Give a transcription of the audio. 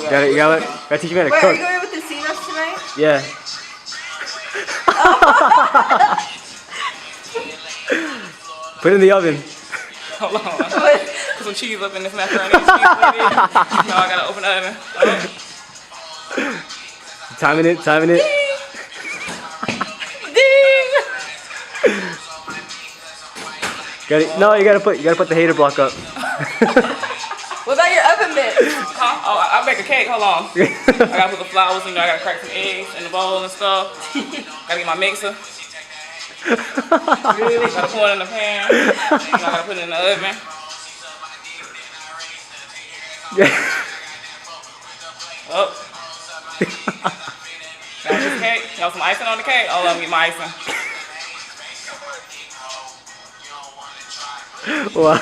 Gotta teach me how to Wait, are cook. you going with the C-nuts tonight? Yeah. Put it in the oven. Hold on. Put some cheese up in this macaroni and cheese. No, I gotta open the oven. Oh. Timing it. Ding! No, you gotta put the hater block up. What about your oven mitts? Huh? Oh, I bake a cake. Hold on. I gotta put the flowers in there. I gotta crack some eggs in the bowl and stuff. Gotta get my mixer. Gotta pour it in the pan. I gotta put it in the oven. Oh. Y'all this cake? Y'all some icing on the cake? Oh, let me get my icing. Wow.